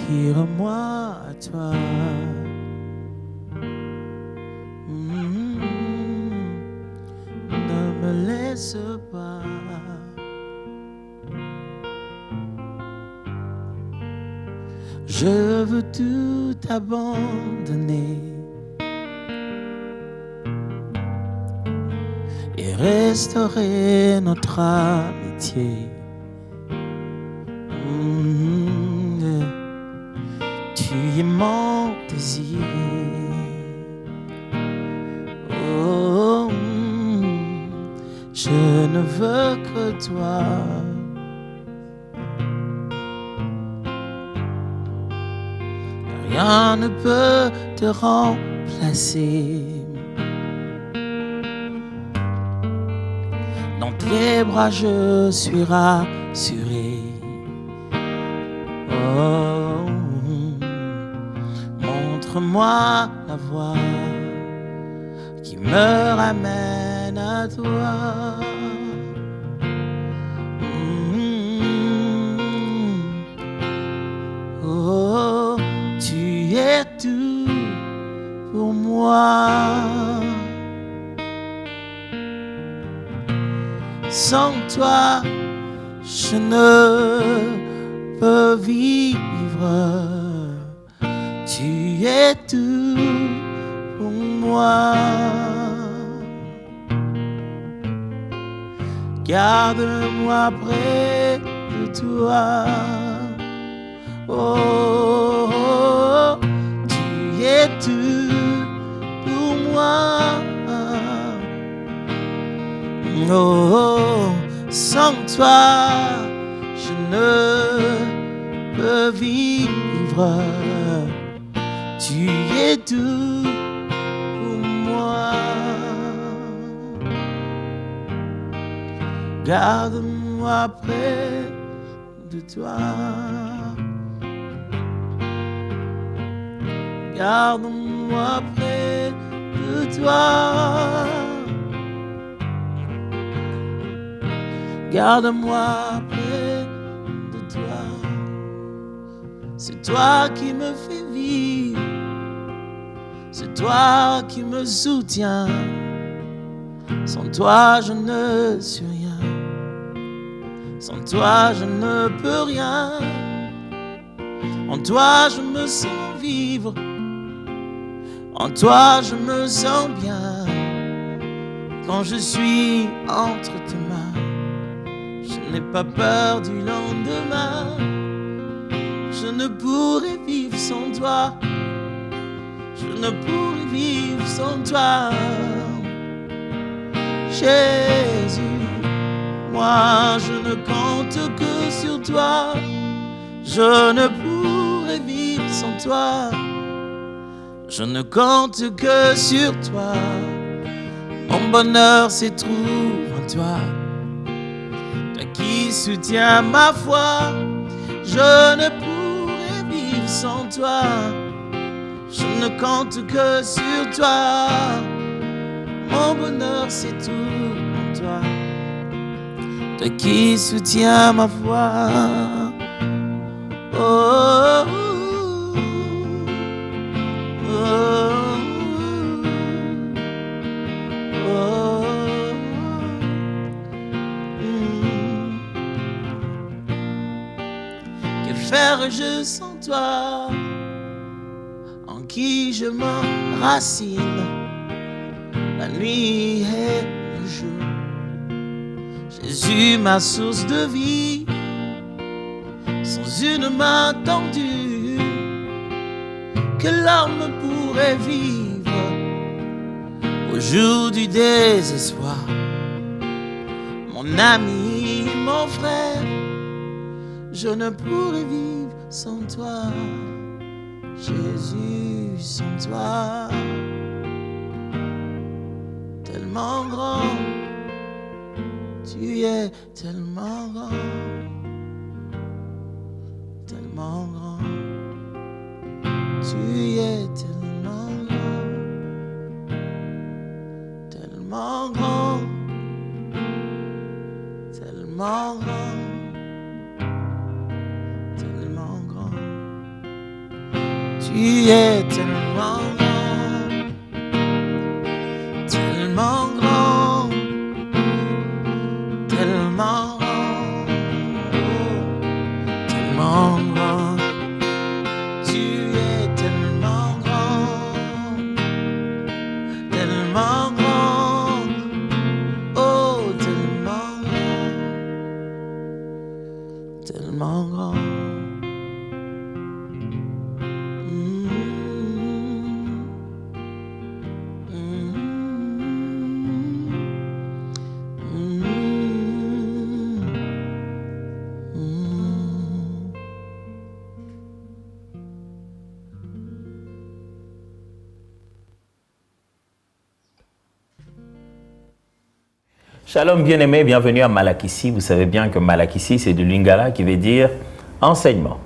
Tire-moi à toi. Ne me laisse pas. Je veux tout abandonner et restaurer notre amitié. Tu es mon désir. Oh, je ne veux que toi. Rien ne peut te remplacer. Dans tes bras je suis rassuré. Oh, montre-moi la voie qui me ramène à toi. Oh, tu es tout pour moi. Sans toi, je ne peux vivre. Tu es tout pour moi. Garde-moi près de toi. Oh, oh, tu es tout pour moi. Oh, oh, sans toi, je ne peux vivre. Tu es tout pour moi. Garde-moi près de toi. Garde-moi près de toi. Garde-moi près de toi. C'est toi qui me fais vivre. C'est toi qui me soutiens. Sans toi je ne suis rien. Sans toi je ne peux rien. En toi je me sens vivre. En toi je me sens bien. Quand je suis entre tes mains, je n'ai pas peur du lendemain. Je ne pourrais vivre sans toi. Je ne pourrais vivre sans toi. Jésus, moi je ne compte que sur toi. Je ne pourrais vivre sans toi. Je ne compte que sur toi. Mon bonheur se trouve en toi. Toi qui soutiens ma foi. Je ne pourrais vivre sans toi. Je ne compte que sur toi. Mon bonheur c'est tout en toi. Toi qui soutiens ma foi. Oh, oh, oh, oh. Que ferais-je sans toi? En qui je m'enracine la nuit et le jour. Jésus, ma source de vie, sans une main tendue, que l'homme pourrait vivre au jour du désespoir. Mon ami, mon frère, je ne pourrais vivre sans toi. Jésus, sans toi, tellement grand, tu es tellement grand, tellement grand, tu es tellement grand, tellement grand, tellement grand, tellement grand. Tu es tellement grand, tellement grand, tellement grand, tellement grand. Tu es tellement grand, tellement grand, oh tellement grand, tellement grand. Shalom bien-aimés, bienvenue à Malakissi. Vous savez bien que Malakissi, c'est du lingala qui veut dire enseignement.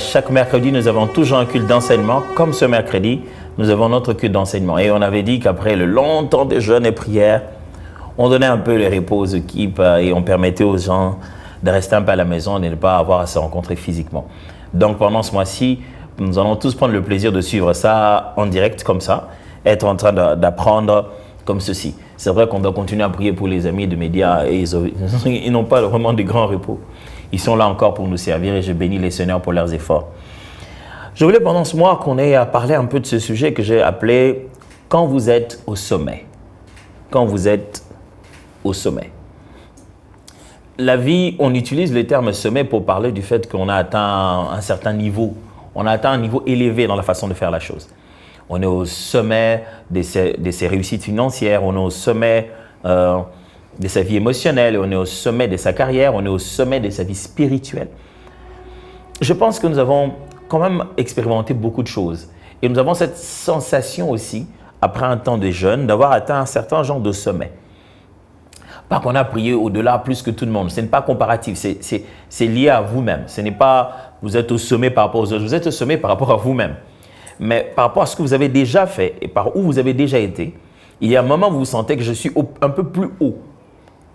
Chaque mercredi, nous avons toujours un culte d'enseignement. Comme ce mercredi, nous avons notre culte d'enseignement. Et on avait dit qu'après le long temps de jeûne et prière, on donnait un peu les repos aux équipes et on permettait aux gens de rester un peu à la maison et de ne pas avoir à se rencontrer physiquement. Donc pendant ce mois-ci, nous allons tous prendre le plaisir de suivre ça en direct comme ça, être en train d'apprendre comme ceci. C'est vrai qu'on doit continuer à prier pour les amis de médias et ils n'ont pas vraiment de grands repos. Ils sont là encore pour nous servir et je bénis les Seigneurs pour leurs efforts. Je voulais pendant ce mois qu'on ait à parler un peu de ce sujet que j'ai appelé « Quand vous êtes au sommet ». Quand vous êtes au sommet. La vie, on utilise le terme sommet pour parler du fait qu'on a atteint un certain niveau. On a atteint un niveau élevé dans la façon de faire la chose. On est au sommet de ses réussites financières, on est au sommet de sa vie émotionnelle, on est au sommet de sa carrière, on est au sommet de sa vie spirituelle. Je pense que nous avons quand même expérimenté beaucoup de choses. Et nous avons cette sensation aussi, après un temps de jeûne, d'avoir atteint un certain genre de sommet. Pas qu'on a prié au-delà plus que tout le monde. Ce n'est pas comparatif, c'est lié à vous-même. Ce n'est pas vous êtes au sommet par rapport aux autres, vous êtes au sommet par rapport à vous-même. Mais par rapport à ce que vous avez déjà fait et par où vous avez déjà été, il y a un moment où vous sentez que je suis un peu plus haut.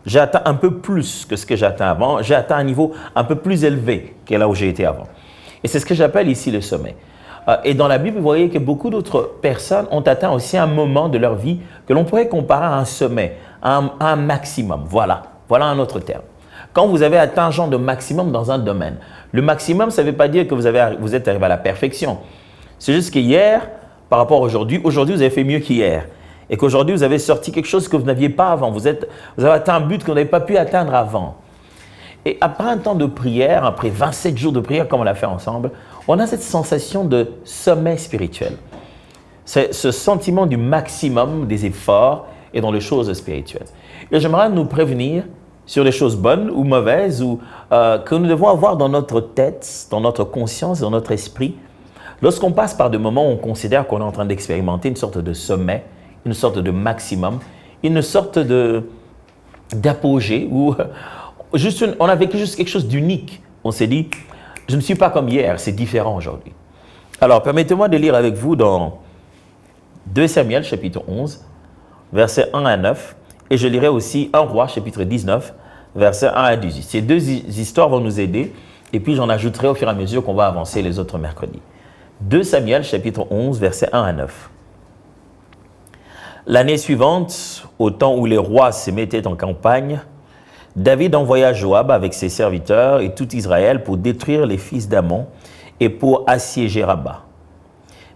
J'ai atteint un peu plus que ce que j'atteins avant. J'ai atteint un niveau un peu plus élevé que là où j'ai été avant. Et c'est ce que j'appelle ici le sommet. Et dans la Bible, vous voyez que beaucoup d'autres personnes ont atteint aussi un moment de leur vie que l'on pourrait comparer à un sommet, à un maximum. Voilà un autre terme. Quand vous avez atteint un genre de maximum dans un domaine, le maximum, ça ne veut pas dire que vous êtes arrivé à la perfection. C'est juste qu'hier, par rapport à aujourd'hui, vous avez fait mieux qu'hier. Et qu'aujourd'hui, vous avez sorti quelque chose que vous n'aviez pas avant. Vous avez atteint un but que vous n'avez pas pu atteindre avant. Et après un temps de prière, après 27 jours de prière, comme on l'a fait ensemble, on a cette sensation de sommet spirituel. C'est ce sentiment du maximum des efforts et dans les choses spirituelles. Et j'aimerais nous prévenir sur les choses bonnes ou mauvaises ou que nous devons avoir dans notre tête, dans notre conscience, dans notre esprit. Lorsqu'on passe par des moments où on considère qu'on est en train d'expérimenter une sorte de sommet, une sorte de maximum, une sorte d'apogée, où on a vécu juste quelque chose d'unique. On s'est dit, je ne suis pas comme hier, c'est différent aujourd'hui. Alors, permettez-moi de lire avec vous dans 2 Samuel, chapitre 11, versets 1 à 9, et je lirai aussi 1 Roi, chapitre 19, versets 1 à 18. Ces deux histoires vont nous aider, et puis j'en ajouterai au fur et à mesure qu'on va avancer les autres mercredis. 2 Samuel, chapitre 11, versets 1 à 9. L'année suivante, au temps où les rois se mettaient en campagne, David envoya Joab avec ses serviteurs et tout Israël pour détruire les fils d'Ammon et pour assiéger Rabat.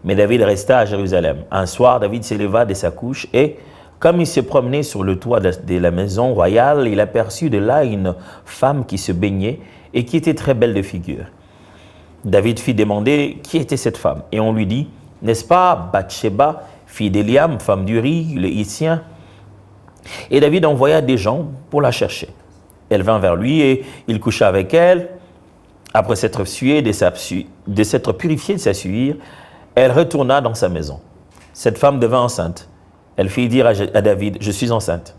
Mais David resta à Jérusalem. Un soir, David s'éleva de sa couche et, comme il se promenait sur le toit de la maison royale, il aperçut de là une femme qui se baignait et qui était très belle de figure. David fit demander qui était cette femme. Et on lui dit, n'est-ce pas Bathsheba, fille d'Eliam, femme d'Uri, le Hittien? Et David envoya des gens pour la chercher. Elle vint vers lui et il coucha avec elle. Après s'être purifiée de sa sueur, elle retourna dans sa maison. Cette femme devint enceinte. Elle fit dire à David, je suis enceinte.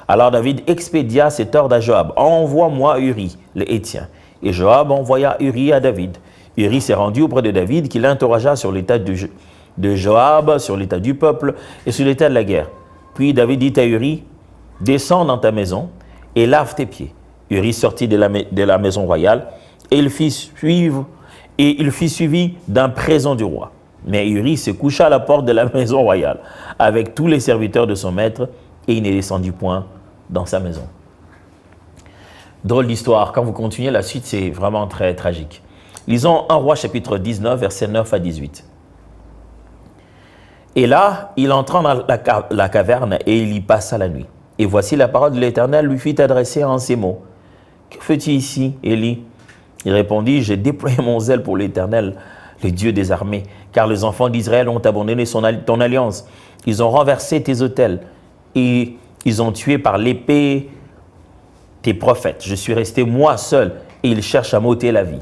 Alors David expédia cet ordre à Joab, envoie-moi Uri, le Hittien. Et Joab envoya Uri à David. Uri s'est rendu auprès de David, qui l'interrogea sur l'état de Joab, sur l'état du peuple et sur l'état de la guerre. Puis David dit à Uri, descends dans ta maison et lave tes pieds. Uri sortit de la maison royale et il fut suivi d'un présent du roi. Mais Uri se coucha à la porte de la maison royale avec tous les serviteurs de son maître et il ne descendit point dans sa maison. Drôle d'histoire. Quand vous continuez, la suite, c'est vraiment très tragique. Lisons 1 Roi chapitre 19, versets 9 à 18. Et là, il entra dans la caverne et il y passa la nuit. Et voici la parole de l'Éternel lui fut adressée en ces mots. « Que fais-tu ici, Élie ?» Il répondit, « J'ai déployé mon zèle pour l'Éternel, le Dieu des armées, car les enfants d'Israël ont abandonné ton alliance. Ils ont renversé tes autels et ils ont tué par l'épée tes prophètes. Je suis resté moi seul et ils cherchent à m'ôter la vie. »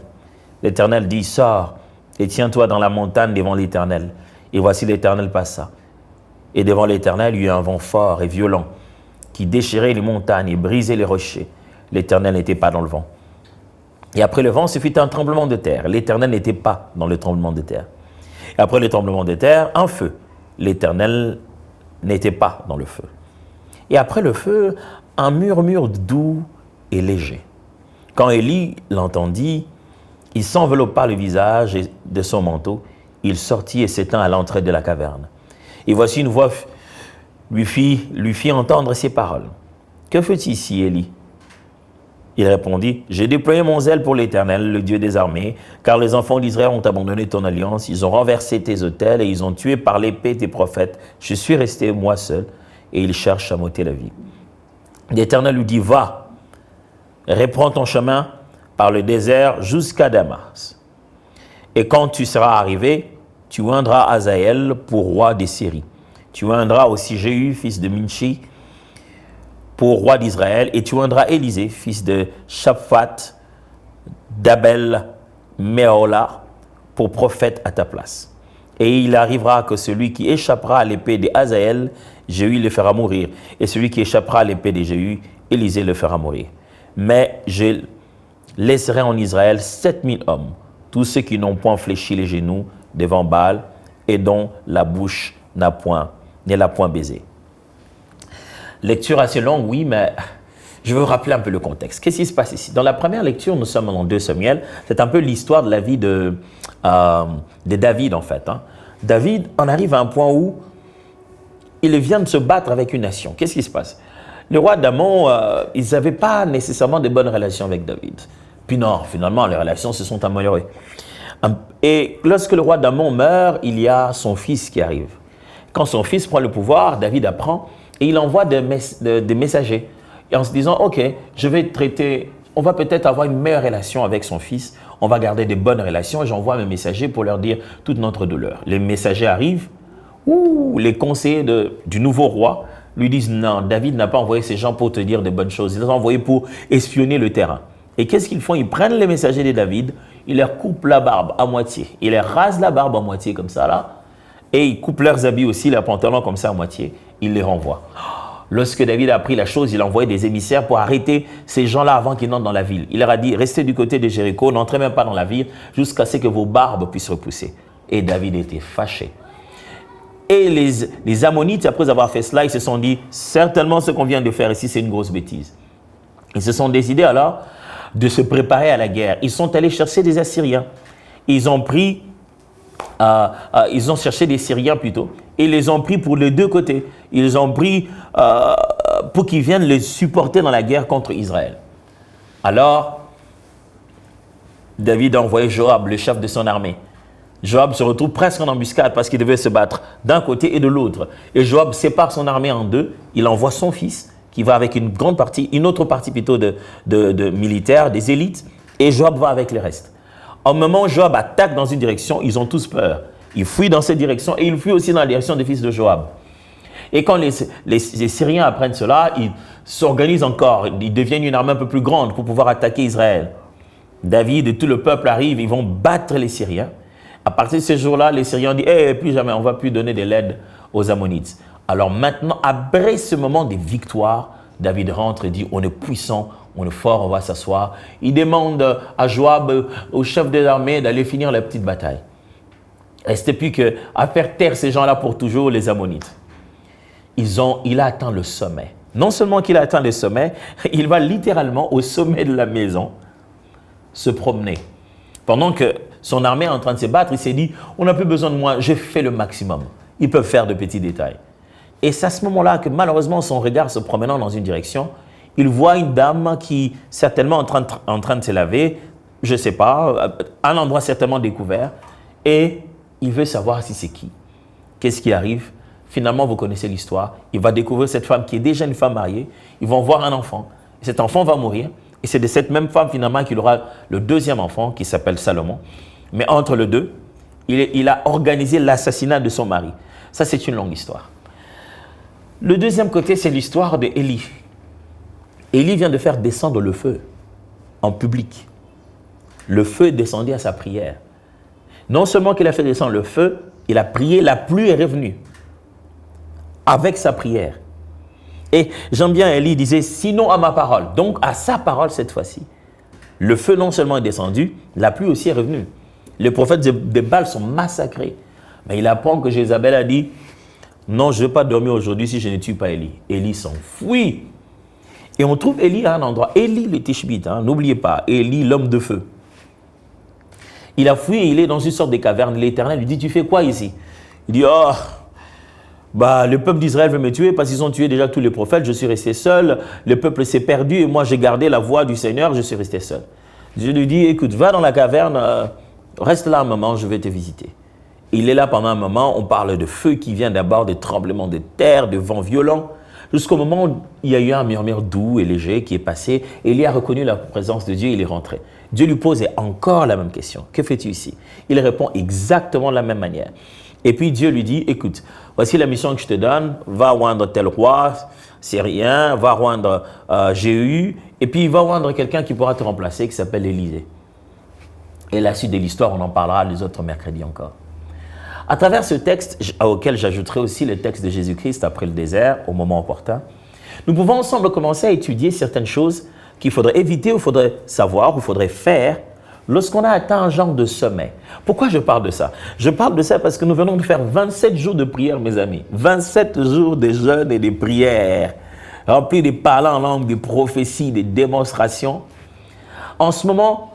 L'Éternel dit, « Sors et tiens-toi dans la montagne devant l'Éternel. » Et voici l'Éternel passa. Et devant l'Éternel, il y eut un vent fort et violent qui déchirait les montagnes et brisait les rochers. L'Éternel n'était pas dans le vent. Et après le vent, ce fut un tremblement de terre. L'Éternel n'était pas dans le tremblement de terre. Et après le tremblement de terre, un feu. L'Éternel n'était pas dans le feu. Et après le feu, un murmure doux et léger. Quand Élie l'entendit, il s'enveloppa le visage de son manteau. Il sortit et s'étend à l'entrée de la caverne. Et voici une voix lui fit entendre ces paroles. « Que fais-tu ici, Élie ?» Il répondit, « J'ai déployé mon zèle pour l'Éternel, le Dieu des armées, car les enfants d'Israël ont abandonné ton alliance, ils ont renversé tes autels et ils ont tué par l'épée tes prophètes. Je suis resté moi seul et ils cherchent à m'ôter la vie. » L'Éternel lui dit, « Va, reprends ton chemin par le désert jusqu'à Damas. Et quand tu seras arrivé, tu oindras Hazaël pour roi des Syries. Tu oindras aussi Jéhu, fils de Minchi, pour roi d'Israël, et tu oindras Élisée, fils de Shaphat, d'Abel, Méhola, pour prophète à ta place. Et il arrivera que celui qui échappera à l'épée de Hazaël, Jéhu le fera mourir, et celui qui échappera à l'épée de Jéhu, Élisée le fera mourir. Mais je laisserai en Israël 7000 hommes, tous ceux qui n'ont point fléchi les genoux devant Baal et dont la bouche ne l'a point baisé. Lecture assez longue, oui, mais je veux rappeler un peu le contexte. Qu'est-ce qui se passe ici? Dans la première lecture, nous sommes dans 2 Samuel. C'est un peu l'histoire de la vie de David, en fait. David en arrive à un point où il vient de se battre avec une nation. Qu'est-ce qui se passe? Le roi d'Amon, ils n'avaient pas nécessairement de bonnes relations avec David. Puis non, finalement, les relations se sont améliorées. Et lorsque le roi d'Amon meurt, il y a son fils qui arrive. Quand son fils prend le pouvoir, David apprend et il envoie des messagers. Et en se disant, ok, je vais traiter, on va peut-être avoir une meilleure relation avec son fils, on va garder des bonnes relations et j'envoie mes messagers pour leur dire toute notre douleur. Les messagers arrivent, les conseillers du nouveau roi lui disent, non, David n'a pas envoyé ces gens pour te dire de bonnes choses, ils les ont envoyés pour espionner le terrain. Et qu'est-ce qu'ils font? Ils prennent les messagers de David, ils leur coupent la barbe à moitié, ils leur rasent la barbe à moitié comme ça là, et ils coupent leurs habits aussi, leurs pantalons comme ça à moitié, ils les renvoient. Lorsque David a appris la chose, il a envoyé des émissaires pour arrêter ces gens-là avant qu'ils n'entrent dans la ville. Il leur a dit, restez du côté de Jéricho, n'entrez même pas dans la ville, jusqu'à ce que vos barbes puissent repousser. Et David était fâché. Et les Ammonites, après avoir fait cela, ils se sont dit, certainement ce qu'on vient de faire ici, c'est une grosse bêtise. Ils se sont décidés alors de se préparer à la guerre. Ils sont allés chercher des Assyriens. Ils ont cherché des Syriens plutôt, et ils les ont pris pour les deux côtés. Ils les ont pris pour qu'ils viennent les supporter dans la guerre contre Israël. Alors, David a envoyé Joab, le chef de son armée. Joab se retrouve presque en embuscade parce qu'il devait se battre d'un côté et de l'autre. Et Joab sépare son armée en deux. Il envoie son fils, qui va avec une autre partie plutôt de militaires, des élites, et Joab va avec le reste. Au moment où Joab attaque dans une direction, ils ont tous peur. Ils fuient dans cette direction et ils fuient aussi dans la direction des fils de Joab. Et quand les Syriens apprennent cela, ils s'organisent encore, ils deviennent une armée un peu plus grande pour pouvoir attaquer Israël. David et tout le peuple arrivent, ils vont battre les Syriens. À partir de ce jour-là, les Syriens ont dit « plus jamais, on ne va plus donner de l'aide aux Ammonites ». Alors maintenant, après ce moment de victoire, David rentre et dit « on est puissant, on est fort, on va s'asseoir ». Il demande à Joab, au chef de l'armée, d'aller finir la petite bataille. Il ne restait plus qu'à faire taire ces gens-là pour toujours, les Ammonites. Il a atteint le sommet. Non seulement qu'il a atteint le sommet, il va littéralement au sommet de la maison se promener. Pendant que son armée est en train de se battre, il s'est dit, on n'a plus besoin de moi, j'ai fait le maximum. Ils peuvent faire de petits détails. Et c'est à ce moment-là que malheureusement, son regard se promenant dans une direction, il voit une dame qui certainement en train de se laver, je ne sais pas, à un endroit certainement découvert, et il veut savoir si c'est qui. Qu'est-ce qui arrive? Finalement, vous connaissez l'histoire. Il va découvrir cette femme qui est déjà une femme mariée. Ils vont voir un enfant. Et cet enfant va mourir. Et c'est de cette même femme finalement qu'il aura le deuxième enfant qui s'appelle Salomon. Mais entre les deux, il a organisé l'assassinat de son mari. Ça, c'est une longue histoire. Le deuxième côté, c'est l'histoire d'Élie. Élie vient de faire descendre le feu en public. Le feu est descendu à sa prière. Non seulement qu'il a fait descendre le feu, il a prié, la pluie est revenue avec sa prière. Et j'aime bien, Élie disait, sinon à ma parole, donc à sa parole cette fois-ci. Le feu non seulement est descendu, la pluie aussi est revenue. Les prophètes de Baal sont massacrés. Mais il apprend que Jézabel a dit, non, je ne vais pas dormir aujourd'hui si je ne tue pas Élie. Élie s'enfuit. Et on trouve Élie à un endroit. Élie le Tishbite, n'oubliez pas, Élie l'homme de feu. Il a fui et il est dans une sorte de caverne. L'Éternel lui dit, tu fais quoi ici? Il dit, oh, le peuple d'Israël veut me tuer parce qu'ils ont tué déjà tous les prophètes. Je suis resté seul. Le peuple s'est perdu et moi j'ai gardé la voix du Seigneur. Je suis resté seul. Dieu lui dit, écoute, va dans la caverne, reste là un moment, je vais te visiter. Il est là pendant un moment. On parle de feu qui vient d'abord, des tremblements de terre, de vents violents. Jusqu'au moment où il y a eu un murmure doux et léger qui est passé. Élie a reconnu la présence de Dieu et il est rentré. Dieu lui pose encore la même question. Que fais-tu ici? Il répond exactement de la même manière. Et puis Dieu lui dit, écoute, voici la mission que je te donne. Va oindre tel roi syrien, va oindre Jéhu. Et puis il va oindre quelqu'un qui pourra te remplacer, qui s'appelle Élisée. Et la suite de l'histoire, on en parlera les autres mercredis encore. À travers ce texte, auquel j'ajouterai aussi le texte de Jésus-Christ après le désert, au moment opportun, nous pouvons ensemble commencer à étudier certaines choses qu'il faudrait éviter, ou faudrait savoir, ou faudrait faire lorsqu'on a atteint un genre de sommet. Pourquoi je parle de ça? Je parle de ça parce que nous venons de faire 27 jours de prière, mes amis. 27 jours de jeûne et de prière, remplis de parler en langue, de prophéties, de démonstrations. En ce moment,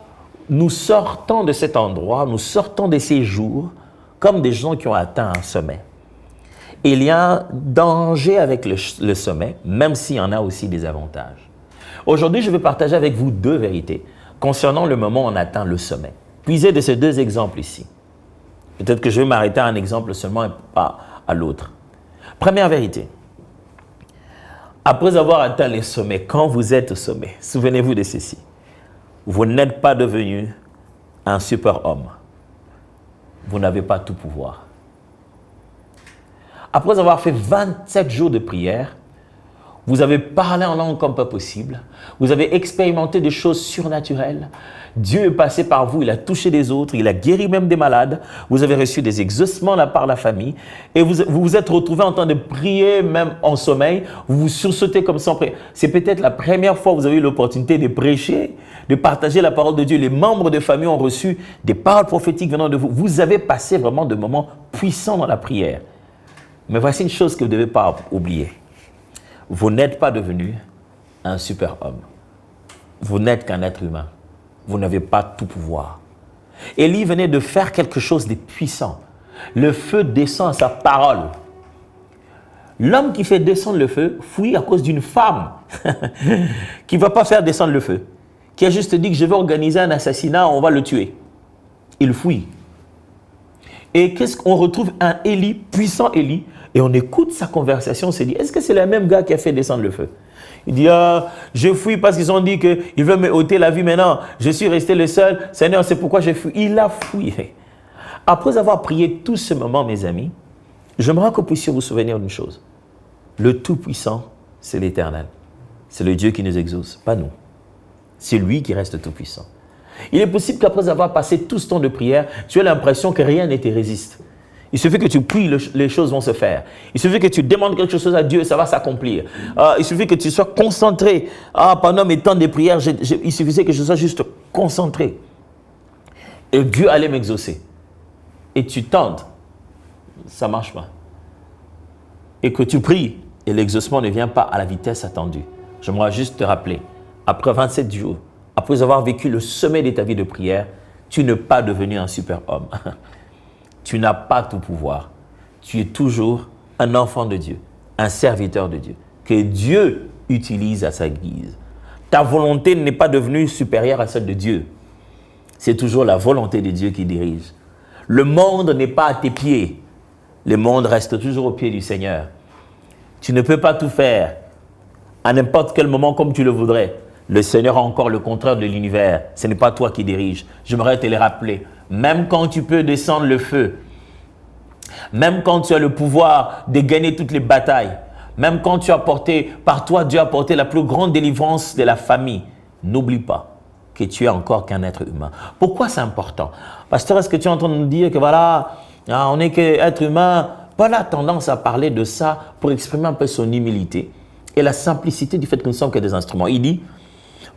nous sortons de cet endroit, nous sortons de ces jours, comme des gens qui ont atteint un sommet. Il y a un danger avec le sommet, même s'il y en a aussi des avantages. Aujourd'hui, je vais partager avec vous deux vérités concernant le moment où on atteint le sommet. Puisez de ces deux exemples ici. Peut-être que je vais m'arrêter à un exemple seulement et pas à l'autre. Première vérité. Après avoir atteint les sommets, quand vous êtes au sommet, souvenez-vous de ceci. Vous n'êtes pas devenu un super-homme. Vous n'avez pas tout pouvoir. Après avoir fait 27 jours de prière, vous avez parlé en langue comme pas possible. Vous avez expérimenté des choses surnaturelles. Dieu est passé par vous, il a touché des autres, il a guéri même des malades. Vous avez reçu des exaucements de la part de la famille. Et vous vous êtes retrouvé en train de prier même en sommeil. Vous vous sursautez comme ça. C'est peut-être la première fois que vous avez eu l'opportunité de prêcher, de partager la parole de Dieu. Les membres de famille ont reçu des paroles prophétiques venant de vous. Vous avez passé vraiment de moments puissants dans la prière. Mais voici une chose que vous ne devez pas oublier. Vous n'êtes pas devenu un super-homme. Vous n'êtes qu'un être humain. Vous n'avez pas tout pouvoir. Élie venait de faire quelque chose de puissant. Le feu descend à sa parole. L'homme qui fait descendre le feu fuit à cause d'une femme qui ne va pas faire descendre le feu, qui a juste dit que je vais organiser un assassinat, on va le tuer. Il fuit. Et qu'est-ce qu'on retrouve? Un Élie, puissant Élie, et on écoute sa conversation, on se dit, est-ce que c'est le même gars qui a fait descendre le feu? Il dit, je fuis parce qu'ils ont dit qu'ils veulent me ôter la vie maintenant. Je suis resté le seul. Seigneur, c'est pourquoi j'ai fui. Il a fouillé. Après avoir prié tout ce moment, mes amis, j'aimerais que vous puissiez vous souvenir d'une chose. Le Tout-Puissant, c'est l'Éternel. C'est le Dieu qui nous exauce, pas nous. C'est lui qui reste Tout-Puissant. Il est possible qu'après avoir passé tout ce temps de prière, tu aies l'impression que rien ne te résiste. Il suffit que tu pries, les choses vont se faire. Il suffit que tu demandes quelque chose à Dieu, ça va s'accomplir. Il suffit que tu sois concentré. Pendant mes temps de prière, il suffisait que je sois juste concentré. Et Dieu allait m'exaucer. Et tu tentes, ça ne marche pas. Et que tu pries, et l'exaucement ne vient pas à la vitesse attendue. J'aimerais juste te rappeler, après 27 jours, après avoir vécu le sommet de ta vie de prière, Tu n'es pas devenu un super-homme. Tu n'as pas tout pouvoir. Tu es toujours un enfant de Dieu, un serviteur de Dieu, que Dieu utilise à sa guise. Ta volonté n'est pas devenue supérieure à celle de Dieu. C'est toujours la volonté de Dieu qui dirige. Le monde n'est pas à tes pieds. Le monde reste toujours aux pieds du Seigneur. Tu ne peux pas tout faire à n'importe quel moment comme tu le voudrais. Le Seigneur a encore le contraire de l'univers. Ce n'est pas toi qui dirige. J'aimerais te le rappeler. Même quand tu peux descendre le feu, même quand tu as le pouvoir de gagner toutes les batailles, même quand tu as porté, par toi, Dieu a porté la plus grande délivrance de la famille, n'oublie pas que tu es encore qu'un être humain. Pourquoi c'est important? Pasteur, est-ce que tu es en train de nous dire que voilà, on n'est qu'être humain? Paul a tendance à parler de ça pour exprimer un peu son humilité et la simplicité du fait que nous ne sommes que des instruments. Il dit,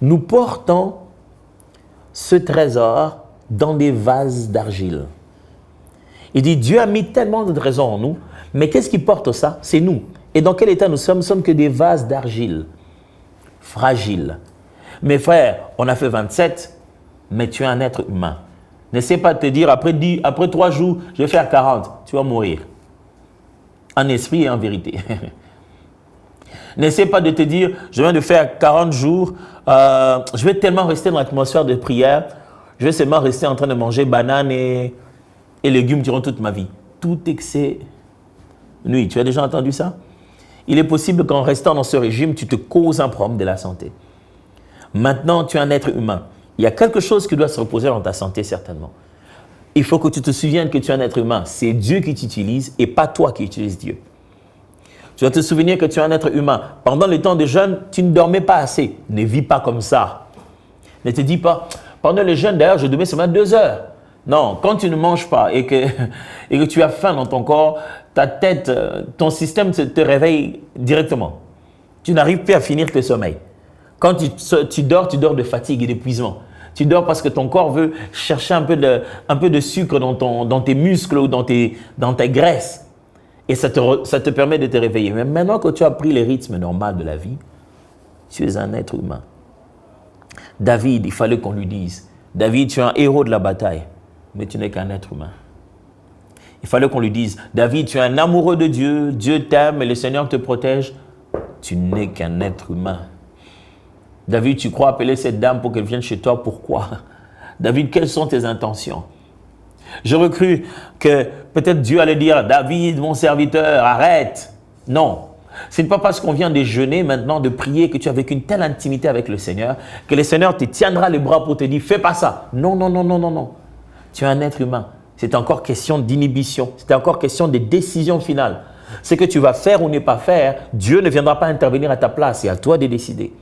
nous portons ce trésor dans des vases d'argile. Il dit, Dieu a mis tellement de trésors en nous, mais qu'est-ce qui porte ça? C'est nous. Et dans quel état nous sommes? Nous sommes que des vases d'argile, fragiles. Mes frères, on a fait 27, mais tu es un être humain. N'essaie pas de te dire, après 3 jours, je vais faire 40, tu vas mourir. En esprit et en vérité. N'essaie pas de te dire, je viens de faire 40 jours, je vais tellement rester dans l'atmosphère de prière, je vais seulement rester en train de manger bananes et légumes durant toute ma vie. Tout excès nuit. Tu as déjà entendu ça? Il est possible qu'en restant dans ce régime, tu te causes un problème de la santé. Maintenant, tu es un être humain. Il y a quelque chose qui doit se reposer dans ta santé, certainement. Il faut que tu te souviennes que tu es un être humain. C'est Dieu qui t'utilise et pas toi qui utilises Dieu. Tu dois te souvenir que tu es un être humain. Pendant le temps de jeûne, tu ne dormais pas assez. Ne vis pas comme ça. Ne te dis pas, pendant le jeûne, d'ailleurs, je dormais seulement 2 heures. Non, quand tu ne manges pas et que tu as faim dans ton corps, ta tête, ton système te réveille directement. Tu n'arrives plus à finir tes sommeils. Quand tu dors de fatigue et d'épuisement. Tu dors parce que ton corps veut chercher un peu de sucre dans tes muscles ou dans ta graisse. Et ça te permet de te réveiller. Mais maintenant que tu as pris les rythmes normaux de la vie, tu es un être humain. David, il fallait qu'on lui dise, David, tu es un héros de la bataille, mais tu n'es qu'un être humain. Il fallait qu'on lui dise, David, tu es un amoureux de Dieu, Dieu t'aime et le Seigneur te protège, tu n'es qu'un être humain. David, tu crois appeler cette dame pour qu'elle vienne chez toi, pourquoi? David, quelles sont tes intentions? J'aurais cru que peut-être Dieu allait dire, David, mon serviteur, arrête. Non, ce n'est pas parce qu'on vient de jeûner maintenant, de prier, que tu as avec une telle intimité avec le Seigneur, que le Seigneur te tiendra les bras pour te dire, fais pas ça. Non, non, non, non, non, non. Tu es un être humain. C'est encore question d'inhibition. C'est encore question de décision finale. Ce que tu vas faire ou ne pas faire, Dieu ne viendra pas intervenir à ta place. C'est à toi de décider.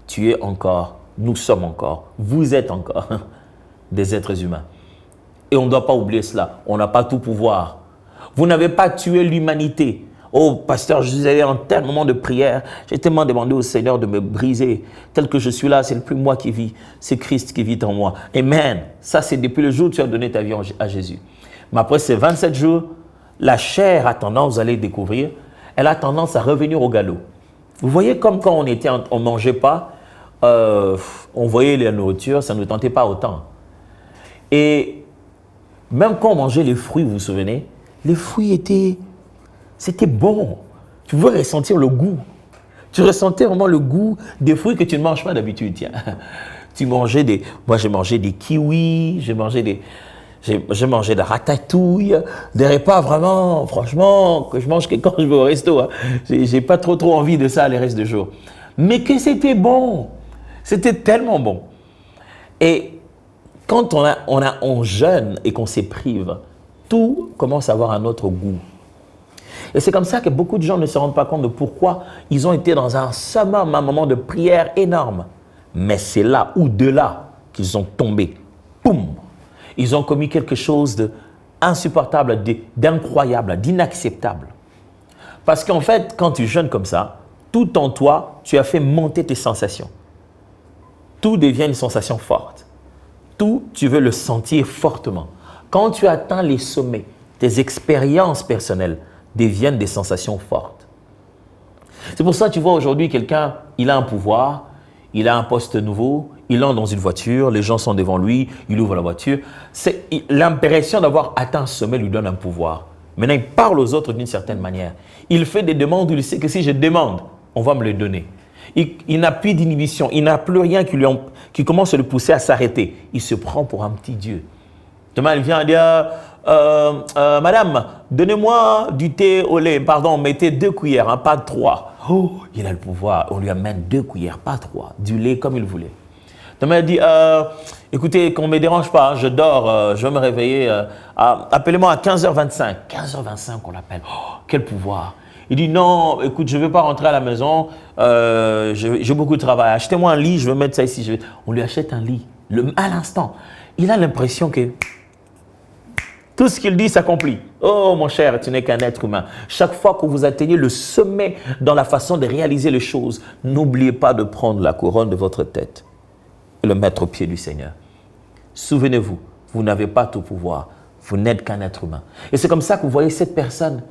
Tu es encore, nous sommes encore, vous êtes encore des êtres humains. Et on ne doit pas oublier cela. On n'a pas tout pouvoir. Vous n'avez pas tué l'humanité. Oh, pasteur, je suis allé en tel moment de prière. J'ai tellement demandé au Seigneur de me briser. Tel que je suis là, ce n'est plus moi qui vis. C'est Christ qui vit en moi. Amen. Ça, c'est depuis le jour où tu as donné ta vie à Jésus. Mais après ces 27 jours, la chair a tendance, vous allez découvrir, elle a tendance à revenir au galop. Vous voyez comme quand on ne mangeait pas, on voyait la nourriture, ça ne nous tentait pas autant. Et même quand on mangeait les fruits, vous vous souvenez, les fruits c'était bon. Tu pouvais ressentir le goût. Tu ressentais vraiment le goût des fruits que tu ne manges pas d'habitude. Tiens. Moi j'ai mangé des kiwis, j'ai mangé de la ratatouille, des repas vraiment, franchement, que je mange que quand je vais au resto. Hein. J'ai pas trop envie de ça les restes de jour. Mais que c'était bon. C'était tellement bon. Et quand on jeûne et qu'on se prive, tout commence à avoir un autre goût. Et c'est comme ça que beaucoup de gens ne se rendent pas compte de pourquoi ils ont été dans un moment de prière énorme. Mais c'est là ou de là qu'ils ont tombé. Boum! Ils ont commis quelque chose d'insupportable, d'incroyable, d'inacceptable. Parce qu'en fait, quand tu jeûnes comme ça, tout en toi, tu as fait monter tes sensations. Tout devient une sensation forte. Tout, tu veux le sentir fortement. Quand tu atteins les sommets, tes expériences personnelles deviennent des sensations fortes. C'est pour ça que tu vois aujourd'hui quelqu'un, il a un pouvoir, il a un poste nouveau, Il entre dans une voiture, les gens sont devant lui, il ouvre la voiture. L'impression d'avoir atteint un sommet lui donne un pouvoir. Maintenant, il parle aux autres d'une certaine manière. Il fait des demandes où il sait que si je demande, on va me le donner. Il n'a plus d'inhibition, il n'a plus rien qui commence à le pousser à s'arrêter. Il se prend pour un petit Dieu. Demain, il vient dire, Madame, donnez-moi du thé au lait. Pardon, mettez 2 cuillères, hein, pas 3. Oh, il a le pouvoir. On lui amène 2 cuillères, pas 3. Du lait comme il voulait. Demain, il dit, écoutez, qu'on ne me dérange pas, hein, je dors, je vais me réveiller. Appelez-moi à 15h25. 15h25, on l'appelle. Oh, quel pouvoir. Il dit, non, écoute, je ne veux pas rentrer à la maison, j'ai beaucoup de travail. Achetez-moi un lit, je vais mettre ça ici. On lui achète un lit, à l'instant. Il a l'impression que tout ce qu'il dit s'accomplit. Oh mon cher, tu n'es qu'un être humain. Chaque fois que vous atteignez le sommet dans la façon de réaliser les choses, n'oubliez pas de prendre la couronne de votre tête et le mettre au pied du Seigneur. Souvenez-vous, vous n'avez pas tout pouvoir. Vous n'êtes qu'un être humain. Et c'est comme ça que vous voyez cette personne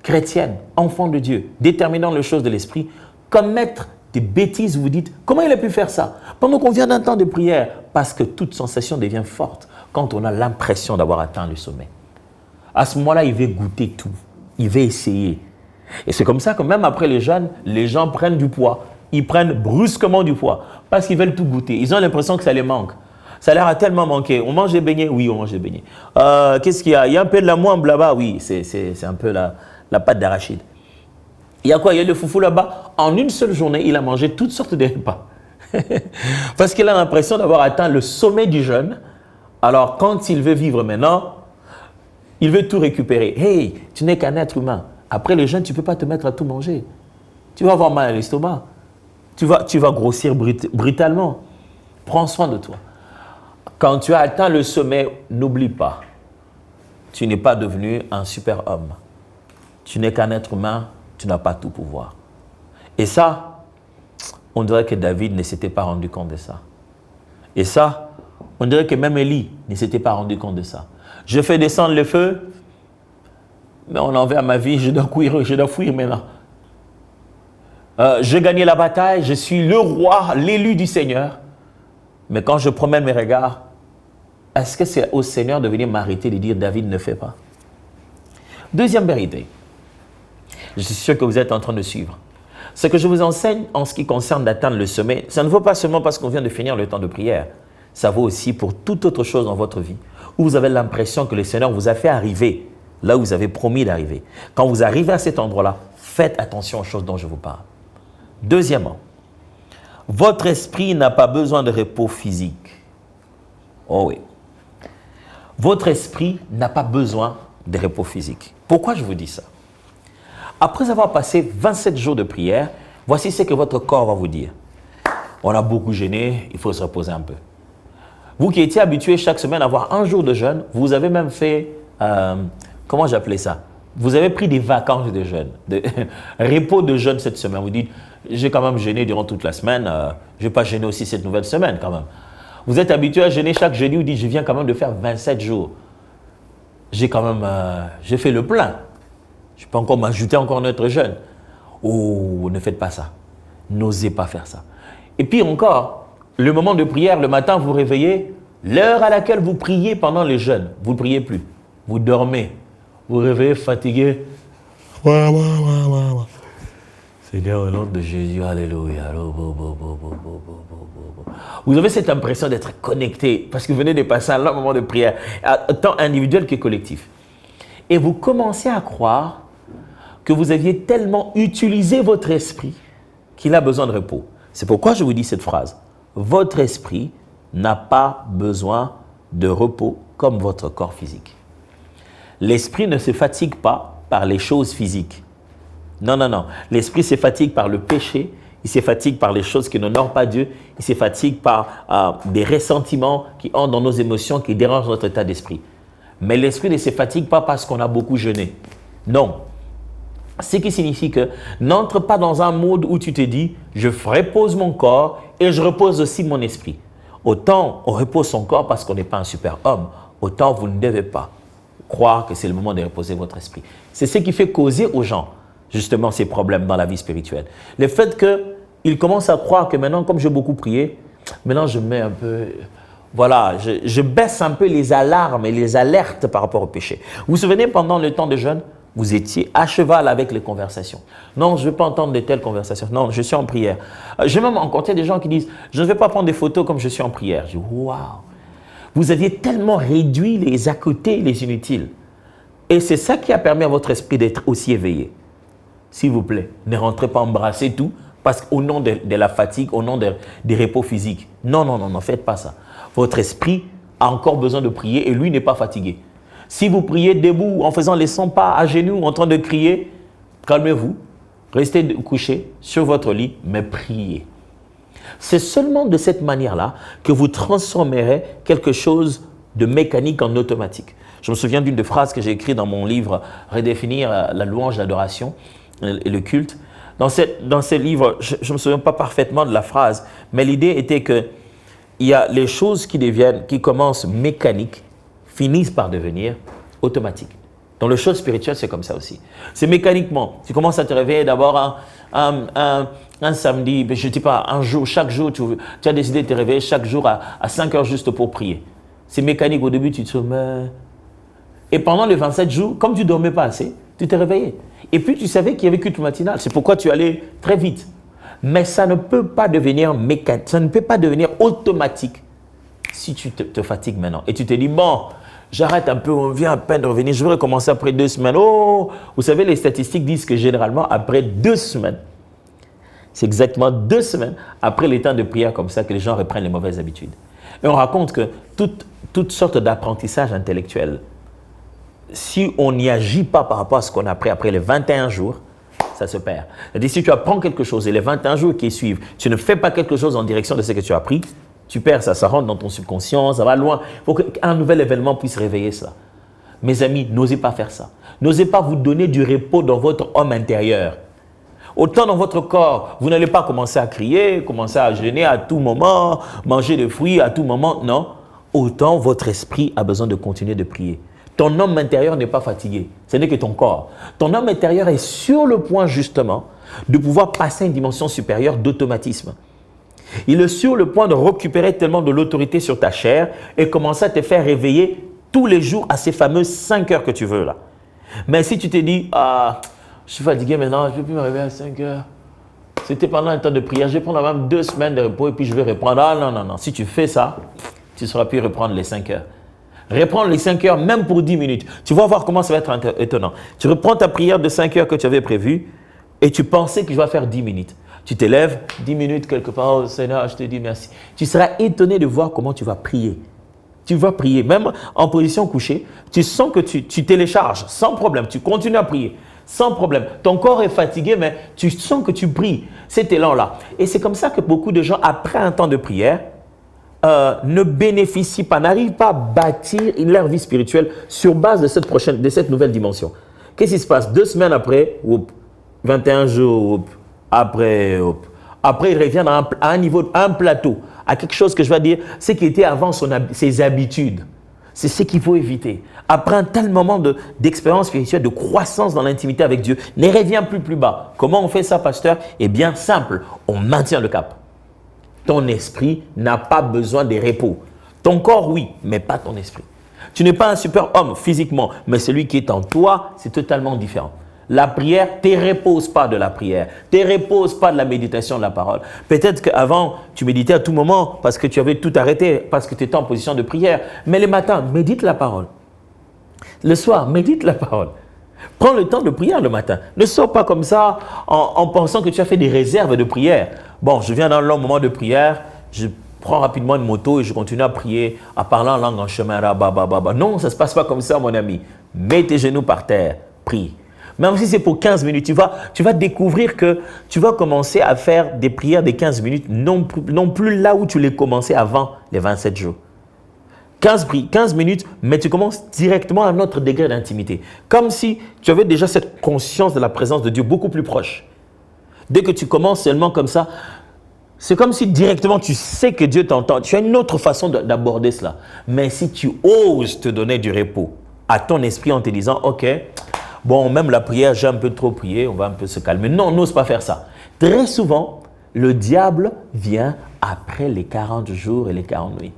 chrétienne, enfant de Dieu, déterminant les choses de l'esprit, commettre des bêtises. Vous vous dites, comment il a pu faire ça? Pendant qu'on vient d'un temps de prière, parce que toute sensation devient forte quand on a l'impression d'avoir atteint le sommet. À ce moment-là, il veut goûter tout. Il veut essayer. Et c'est comme ça que même après les jeûnes, les gens prennent du poids. Ils prennent brusquement du poids parce qu'ils veulent tout goûter. Ils ont l'impression que ça les manque. Ça leur a tellement manqué. On mange des beignets? Oui, on mange des beignets. Qu'est-ce qu'il y a? Il y a un peu de la moimbe là-bas? Oui, c'est un peu la pâte d'arachide. Il y a quoi? Il y a le foufou là-bas. En une seule journée, il a mangé toutes sortes de repas. Parce qu'il a l'impression d'avoir atteint le sommet du jeûne. Alors, quand il veut vivre maintenant, il veut tout récupérer. Hey, tu n'es qu'un être humain. Après le jeûne, tu ne peux pas te mettre à tout manger. Tu vas avoir mal à l'estomac. Tu vas grossir brutalement. Prends soin de toi. Quand tu as atteint le sommet, n'oublie pas, tu n'es pas devenu un super homme. Tu n'es qu'un être humain, tu n'as pas tout pouvoir. Et ça, on dirait que David ne s'était pas rendu compte de ça. Et ça, on dirait que même Élie ne s'était pas rendu compte de ça. Je fais descendre le feu, mais on en veut à ma vie, je dois fuir maintenant. J'ai gagné la bataille, je suis le roi, l'élu du Seigneur. Mais quand je promène mes regards, est-ce que c'est au Seigneur de venir m'arrêter et de dire David ne fait pas? Deuxième vérité, je suis sûr que vous êtes en train de suivre. Ce que je vous enseigne en ce qui concerne d'atteindre le sommet, ça ne vaut pas seulement parce qu'on vient de finir le temps de prière. Ça vaut aussi pour toute autre chose dans votre vie, où vous avez l'impression que le Seigneur vous a fait arriver là où vous avez promis d'arriver. Quand vous arrivez à cet endroit-là, faites attention aux choses dont je vous parle. Deuxièmement, votre esprit n'a pas besoin de repos physique. Oh oui. Votre esprit n'a pas besoin de repos physique. Pourquoi je vous dis ça? Après avoir passé 27 jours de prière, voici ce que votre corps va vous dire. On a beaucoup jeûné, il faut se reposer un peu. Vous qui étiez habitué chaque semaine à avoir un jour de jeûne, vous avez même fait, comment j'appelais ça? Vous avez pris des vacances de jeûne, de repos de jeûne cette semaine. Vous dites, j'ai quand même jeûné durant toute la semaine, je ne vais pas jeûner aussi cette nouvelle semaine quand même. Vous êtes habitué à jeûner chaque jeudi, vous dites, je viens quand même de faire 27 jours. J'ai fait le plein. Je peux encore m'ajouter encore notre jeûne. Oh, ne faites pas ça. N'osez pas faire ça. Et puis encore, le moment de prière, le matin, vous vous réveillez, l'heure à laquelle vous priez pendant le jeûne, vous ne priez plus. Vous dormez. Vous vous réveillez fatigué. Seigneur, au nom de Jésus, alléluia. Vous avez cette impression d'être connecté parce que vous venez de passer un long moment de prière, tant individuel que collectif. Et vous commencez à croire que vous aviez tellement utilisé votre esprit qu'il a besoin de repos. C'est pourquoi je vous dis cette phrase. Votre esprit n'a pas besoin de repos comme votre corps physique. L'esprit ne se fatigue pas par les choses physiques. Non, non, non. L'esprit se fatigue par le péché, il se fatigue par les choses qui n'honorent pas Dieu, il se fatigue par des ressentiments qui entrent dans nos émotions, qui dérangent notre état d'esprit. Mais l'esprit ne se fatigue pas parce qu'on a beaucoup jeûné. Non. Ce qui signifie que n'entre pas dans un mode où tu te dis « je repose mon corps et je repose aussi mon esprit ». Autant on repose son corps parce qu'on n'est pas un super homme, autant vous ne devez pas croire que c'est le moment de reposer votre esprit. C'est ce qui fait causer aux gens justement ces problèmes dans la vie spirituelle. Le fait qu'ils commencent à croire que maintenant, comme j'ai beaucoup prié, maintenant je mets un peu, voilà, je baisse un peu les alarmes et les alertes par rapport au péché. Vous vous souvenez, pendant le temps de jeûne, vous étiez à cheval avec les conversations. Non, je ne veux pas entendre de telles conversations. Non, je suis en prière. J'ai même rencontré des gens qui disent, je ne vais pas prendre des photos comme je suis en prière. Je dis, waouh, vous aviez tellement réduit les à côté, les inutiles. Et c'est ça qui a permis à votre esprit d'être aussi éveillé. S'il vous plaît, ne rentrez pas embrasser tout, parce qu'au nom de la fatigue, au nom des repos physiques. Non, non, non, ne faites pas ça. Votre esprit a encore besoin de prier et lui n'est pas fatigué. Si vous priez debout, en faisant les 100 pas à genoux, en train de crier, calmez-vous, restez couché sur votre lit, mais priez. C'est seulement de cette manière-là que vous transformerez quelque chose de mécanique en automatique. Je me souviens d'une des phrases que j'ai écrite dans mon livre « Redéfinir la louange, l'adoration et le culte ». Dans ce livre, je ne me souviens pas parfaitement de la phrase, mais l'idée était qu'il y a les choses qui commencent mécaniques, finissent par devenir automatiques. Dans le chose spirituel, c'est comme ça aussi. C'est mécaniquement. Tu commences à te réveiller d'abord un samedi, je ne dis pas un jour, chaque jour, tu as décidé de te réveiller chaque jour à 5 heures juste pour prier. C'est mécanique. Au début, tu te sommeilles. Et pendant les 27 jours, comme tu ne dormais pas assez, tu t'es réveillé. Et puis, tu savais qu'il y avait culte matinal. C'est pourquoi tu allais très vite. Mais ça ne peut pas devenir mécanique, ça ne peut pas devenir automatique si tu te fatigues maintenant. Et tu te dis, bon, j'arrête un peu, on vient à peine de revenir, je vais recommencer après 2 semaines. Oh, vous savez, les statistiques disent que généralement, après 2 semaines, c'est exactement 2 semaines après les temps de prière comme ça que les gens reprennent les mauvaises habitudes. Et on raconte que toutes sortes d'apprentissages intellectuels, si on n'y agit pas par rapport à ce qu'on a appris après les 21 jours, ça se perd. C'est-à-dire, si tu apprends quelque chose et les 21 jours qui suivent, tu ne fais pas quelque chose en direction de ce que tu as appris, tu perds ça, ça rentre dans ton subconscient, ça va loin. Il faut qu'un nouvel événement puisse réveiller ça. Mes amis, n'osez pas faire ça. N'osez pas vous donner du repos dans votre homme intérieur. Autant dans votre corps, vous n'allez pas commencer à crier, commencer à jeûner à tout moment, manger des fruits à tout moment, non. Autant votre esprit a besoin de continuer de prier. Ton homme intérieur n'est pas fatigué, ce n'est que ton corps. Ton homme intérieur est sur le point justement de pouvoir passer à une dimension supérieure d'automatisme. Il est sur le point de récupérer tellement de l'autorité sur ta chair et commencer à te faire réveiller tous les jours à ces fameuses 5 heures que tu veux là. Mais si tu te dis, ah, je suis fatigué maintenant, je ne peux plus me réveiller à 5 heures. C'était pendant un temps de prière, je vais prendre même 2 semaines de repos et puis je vais reprendre. Ah non, non, non, si tu fais ça, tu ne sauras plus reprendre les 5 heures. Reprendre les 5 heures, même pour 10 minutes. Tu vas voir comment ça va être étonnant. Tu reprends ta prière de 5 heures que tu avais prévue et tu pensais que je vais faire 10 minutes. Tu te lèves, 10 minutes quelque part, oh Seigneur, je te dis merci. Tu seras étonné de voir comment tu vas prier. Tu vas prier, même en position couchée, tu sens que tu télécharges sans problème. Tu continues à prier sans problème. Ton corps est fatigué, mais tu sens que tu pries. Cet élan-là. Et c'est comme ça que beaucoup de gens, après un temps de prière, ne bénéficient pas, n'arrivent pas à bâtir leur vie spirituelle sur base de cette nouvelle dimension. Qu'est-ce qui se passe? 2 semaines après, 21 jours, après, il revient à un niveau, à un plateau, à quelque chose que je vais dire, ce qui était avant ses habitudes. C'est ce qu'il faut éviter. Après un tel moment d'expérience spirituelle, de croissance dans l'intimité avec Dieu, ne reviens plus bas. Comment on fait ça, pasteur? Eh bien, simple, on maintient le cap. Ton esprit n'a pas besoin de repos. Ton corps, oui, mais pas ton esprit. Tu n'es pas un super homme physiquement, mais celui qui est en toi, c'est totalement différent. La prière ne te repose pas de la prière, ne te repose pas de la méditation de la parole. Peut-être qu'avant, tu méditais à tout moment parce que tu avais tout arrêté, parce que tu étais en position de prière. Mais le matin, médite la parole. Le soir, médite la parole. Prends le temps de prière le matin. Ne sors pas comme ça en pensant que tu as fait des réserves de prière. Bon, je viens dans le long moment de prière, je prends rapidement une moto et je continue à prier, à parler en langue en chemin. Non, ça ne se passe pas comme ça, mon ami. Mets tes genoux par terre, prie. Même si c'est pour 15 minutes, tu vas découvrir que tu vas commencer à faire des prières de 15 minutes, non plus là où tu les commençais avant les 27 jours. 15 minutes, mais tu commences directement à un autre degré d'intimité. Comme si tu avais déjà cette conscience de la présence de Dieu beaucoup plus proche. Dès que tu commences seulement comme ça, c'est comme si directement tu sais que Dieu t'entend. Tu as une autre façon d'aborder cela. Mais si tu oses te donner du repos à ton esprit en te disant, ok, bon, même la prière, j'ai un peu trop prié, on va un peu se calmer. Non, n'ose pas faire ça. Très souvent, le diable vient après les 40 jours et les 40 nuits.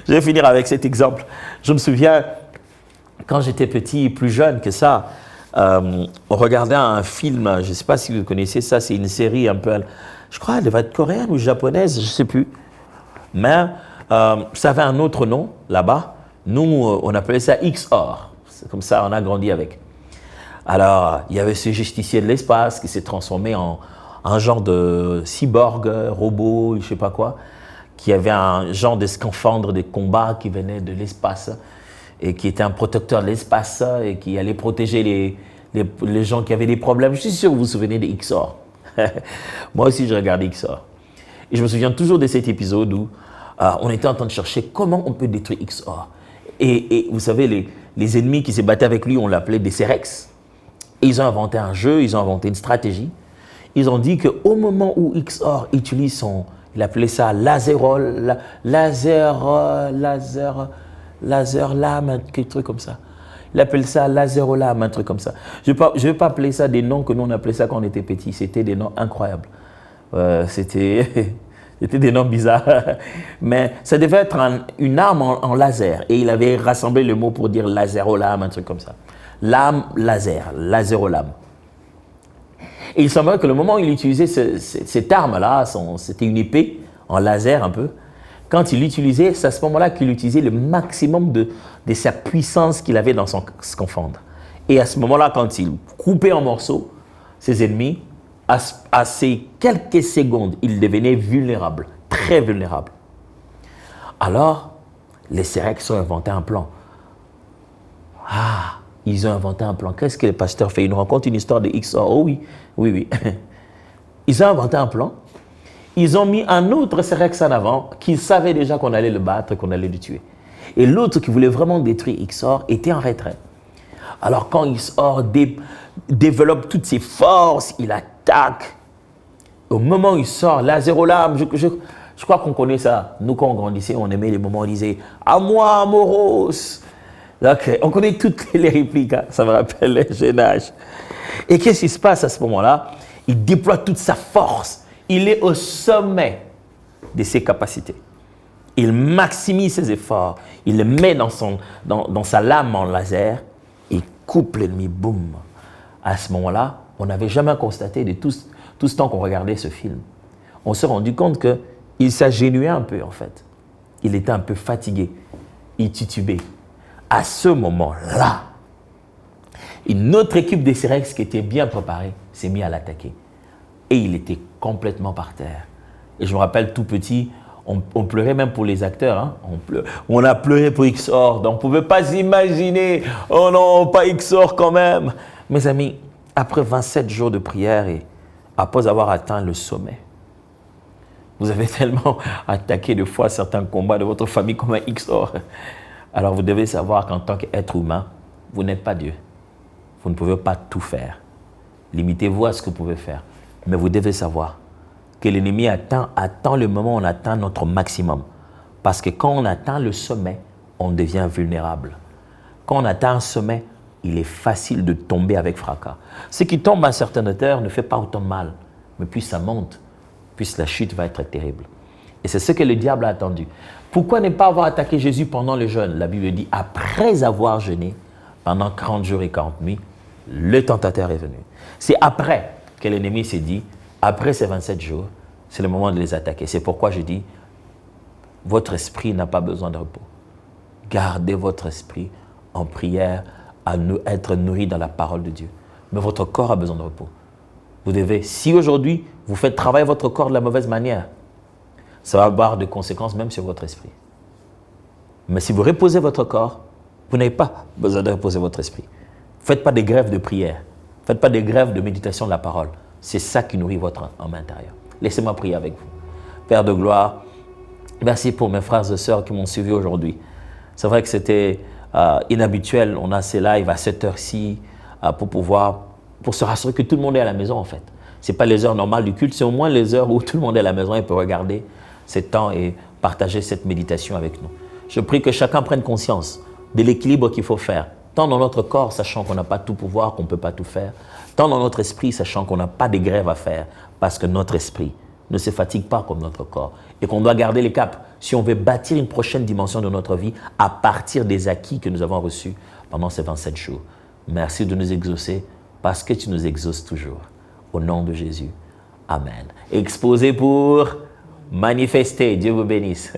Je vais finir avec cet exemple. Je me souviens, quand j'étais petit, plus jeune que ça, on regardait un film, je ne sais pas si vous connaissez ça, c'est une série un peu, je crois, elle devait être coréenne ou japonaise, je ne sais plus. Mais ça avait un autre nom là-bas. Nous, on appelait ça XOR. C'est comme ça, on a grandi avec. Alors, il y avait ce justicier de l'espace qui s'est transformé en un genre de cyborg, robot, je ne sais pas quoi, qui avait un genre de scaphandre de combat qui venait de l'espace et qui était un protecteur de l'espace et qui allait protéger les gens qui avaient des problèmes. Je suis sûr que vous vous souvenez de XOR. Moi aussi, je regardais XOR. Et je me souviens toujours de cet épisode où on était en train de chercher comment on peut détruire XOR. Et vous savez, les ennemis qui se battaient avec lui, on l'appelait des Cerex. Et ils ont inventé un jeu, ils ont inventé une stratégie. Ils ont dit qu'au moment où XOR utilise il appelait ça laser lame, un truc comme ça. Il appelle ça laser lame, un truc comme ça. Je ne vais pas appeler ça des noms que nous on appelait ça quand on était petits. C'était des noms incroyables. C'était des noms bizarres. Mais ça devait être une arme en laser. Et il avait rassemblé le mot pour dire laser lame, un truc comme ça. Lame, laser lame. Et il semblerait que le moment où il utilisait cette arme-là, c'était une épée en laser un peu, quand il l'utilisait, c'est à ce moment-là qu'il utilisait le maximum de sa puissance qu'il avait dans son scaphandre. Et à ce moment-là, quand il coupait en morceaux ses ennemis, à ces quelques secondes, il devenait vulnérable, très vulnérable. Alors, les Cerex ont inventé un plan. Ils ont inventé un plan. Qu'est-ce que le pasteur fait? Il nous raconte une histoire de XOR. Oh oui. Ils ont inventé un plan. Ils ont mis un autre Cerex en avant qui savait déjà qu'on allait le battre, qu'on allait le tuer. Et l'autre qui voulait vraiment détruire XOR était en retrait. Alors quand XOR développe toutes ses forces, il attaque. Au moment où il sort, laser lame, je crois qu'on connaît ça. Nous, quand on grandissait, on aimait les moments où on disait « À moi, Moros !» Donc, on connaît toutes les répliques, hein. Ça me rappelle le jeune âge. Et qu'est-ce qui se passe à ce moment-là? Il déploie toute sa force. Il est au sommet de ses capacités. Il maximise ses efforts. Il le met dans sa lame en laser et coupe l'ennemi. Boum. À ce moment-là, on n'avait jamais constaté de tout ce temps qu'on regardait ce film. On s'est rendu compte qu'il s'agenouillait un peu en fait. Il était un peu fatigué. Il titubait. À ce moment-là, une autre équipe des Cerex qui était bien préparée s'est mise à l'attaquer. Et il était complètement par terre. Et je me rappelle tout petit, on pleurait même pour les acteurs. Hein. On a pleuré pour XOR. Donc on ne pouvait pas s'imaginer, oh non, pas XOR quand même. Mes amis, après 27 jours de prière et après avoir atteint le sommet, vous avez tellement attaqué de fois certains combats de votre famille comme un XOR. Alors vous devez savoir qu'en tant qu'être humain, vous n'êtes pas Dieu. Vous ne pouvez pas tout faire. Limitez-vous à ce que vous pouvez faire. Mais vous devez savoir que l'ennemi attend le moment où on atteint notre maximum. Parce que quand on atteint le sommet, on devient vulnérable. Quand on atteint un sommet, il est facile de tomber avec fracas. Ce qui tombe à certaines hauteurs ne fait pas autant de mal. Mais puis ça monte, puis la chute va être terrible. Et c'est ce que le diable a attendu. Pourquoi ne pas avoir attaqué Jésus pendant le jeûne? La Bible dit, après avoir jeûné, pendant 40 jours et 40 nuits, le tentateur est venu. C'est après que l'ennemi s'est dit, après ces 27 jours, c'est le moment de les attaquer. C'est pourquoi je dis, votre esprit n'a pas besoin de repos. Gardez votre esprit en prière, à être nourri dans la parole de Dieu. Mais votre corps a besoin de repos. Vous devez, si aujourd'hui, vous faites travailler votre corps de la mauvaise manière, ça va avoir des conséquences même sur votre esprit. Mais si vous reposez votre corps, vous n'avez pas besoin de reposer votre esprit. Faites pas des grèves de prière. Faites pas des grèves de méditation de la parole. C'est ça qui nourrit votre âme intérieure. Laissez-moi prier avec vous. Père de gloire, merci pour mes frères et sœurs qui m'ont suivi aujourd'hui. C'est vrai que c'était inhabituel. On a ces lives à cette heure-ci pour se rassurer que tout le monde est à la maison en fait. Ce n'est pas les heures normales du culte, c'est au moins les heures où tout le monde est à la maison et peut regarder ce temps et partager cette méditation avec nous. Je prie que chacun prenne conscience de l'équilibre qu'il faut faire, tant dans notre corps, sachant qu'on n'a pas tout pouvoir, qu'on ne peut pas tout faire, tant dans notre esprit, sachant qu'on n'a pas de grève à faire, parce que notre esprit ne se fatigue pas comme notre corps et qu'on doit garder les caps si on veut bâtir une prochaine dimension de notre vie à partir des acquis que nous avons reçus pendant ces 27 jours. Merci de nous exaucer parce que tu nous exauces toujours. Au nom de Jésus. Amen. Exposé pour manifester. Dieu vous bénisse.